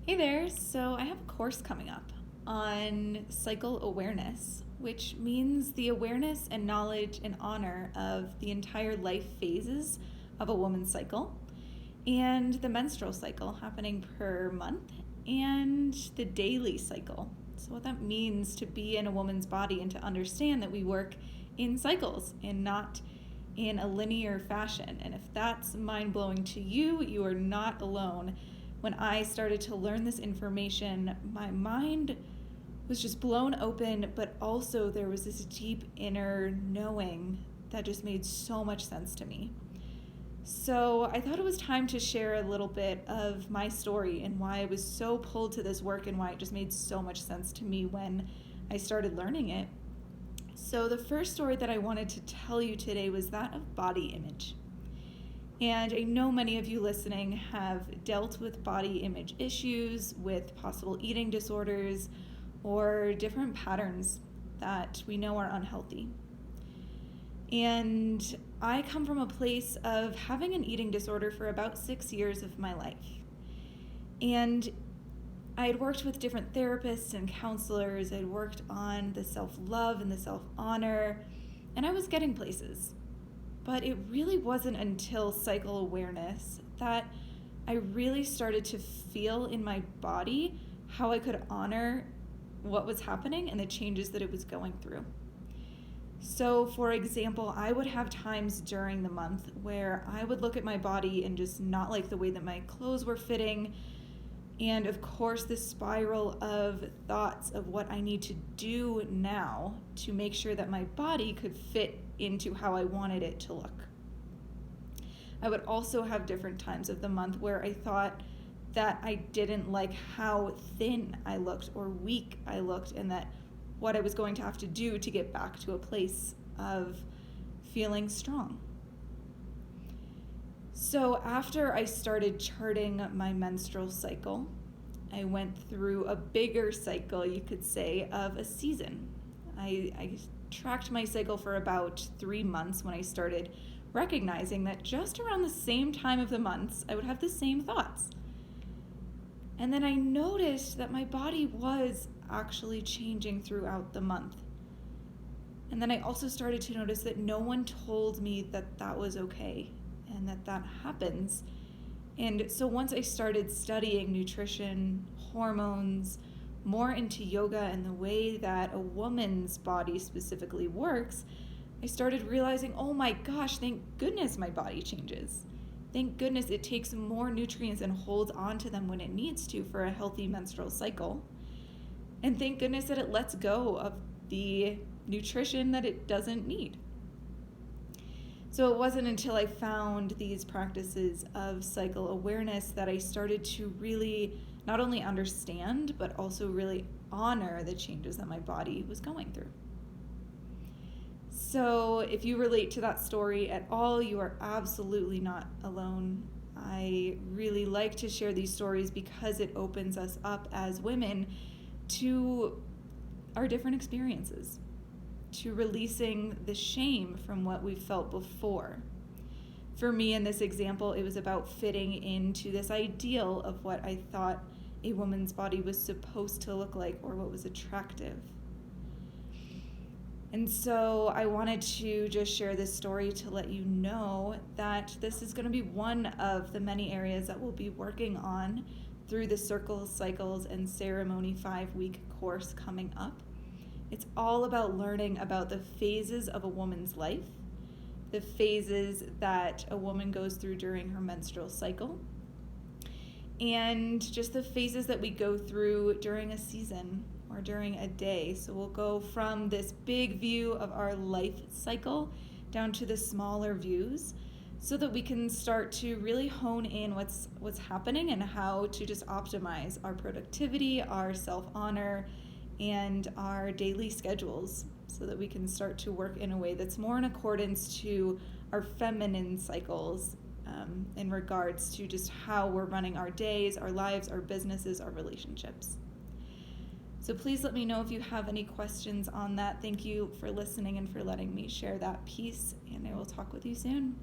Hey there, so I have a course coming up on cycle awareness, which means the awareness and knowledge and honor of the entire life phases of a woman's cycle and the menstrual cycle happening per month and the daily cycle. So, what that means to be in a woman's body and to understand that we work in cycles and not in a linear fashion. And if that's mind blowing to you, you are not alone. When I started to learn this information, my mind was just blown open, but also there was this deep inner knowing that just made so much sense to me. So I thought it was time to share a little bit of my story and why I was so pulled to this work and why it just made so much sense to me when I started learning it. So the first story that I wanted to tell you today was that of body image. And I know many of you listening have dealt with body image issues, with possible eating disorders, or different patterns that we know are unhealthy. And I come from a place of having an eating disorder for about 6 years of my life. And I had worked with different therapists and counselors. I'd worked on the self-love and the self-honor, and I was getting places. But it really wasn't until cycle awareness that I really started to feel in my body how I could honor what was happening and the changes that it was going through. So, for example, I would have times during the month where I would look at my body and just not like the way that my clothes were fitting. And of course, this spiral of thoughts of what I need to do now to make sure that my body could fit into how I wanted it to look. I would also have different times of the month where I thought that I didn't like how thin I looked or weak I looked, and that what I was going to have to do to get back to a place of feeling strong. So after I started charting my menstrual cycle, I went through a bigger cycle, you could say, of a season. I tracked my cycle for about 3 months when I started recognizing that just around the same time of the months, I would have the same thoughts. And then I noticed that my body was actually changing throughout the month. And then I also started to notice that no one told me that that was okay and that that happens. And so once I started studying nutrition, hormones, more into yoga and the way that a woman's body specifically works, I started realizing, oh my gosh, thank goodness my body changes. Thank goodness it takes more nutrients and holds on to them when it needs to for a healthy menstrual cycle. And thank goodness that it lets go of the nutrition that it doesn't need. So it wasn't until I found these practices of cycle awareness that I started to really not only understand, but also really honor the changes that my body was going through. So if you relate to that story at all, you are absolutely not alone. I really like to share these stories because it opens us up as women to our different experiences, to releasing the shame from what we felt before. For me, in this example, it was about fitting into this ideal of what I thought a woman's body was supposed to look like or what was attractive. And so I wanted to just share this story to let you know that this is going to be one of the many areas that we'll be working on through the Circles, Cycles, and Ceremony 5-week course coming up. It's all about learning about the phases of a woman's life, the phases that a woman goes through during her menstrual cycle, and just the phases that we go through during a season or during a day. So we'll go from this big view of our life cycle down to the smaller views so that we can start to really hone in what's happening and how to just optimize our productivity, our self-honor, and our daily schedules so that we can start to work in a way that's more in accordance to our feminine cycles in regards to just how we're running our days, our lives, our businesses, our relationships. So please let me know if you have any questions on that. Thank you for listening and for letting me share that piece, and I will talk with you soon.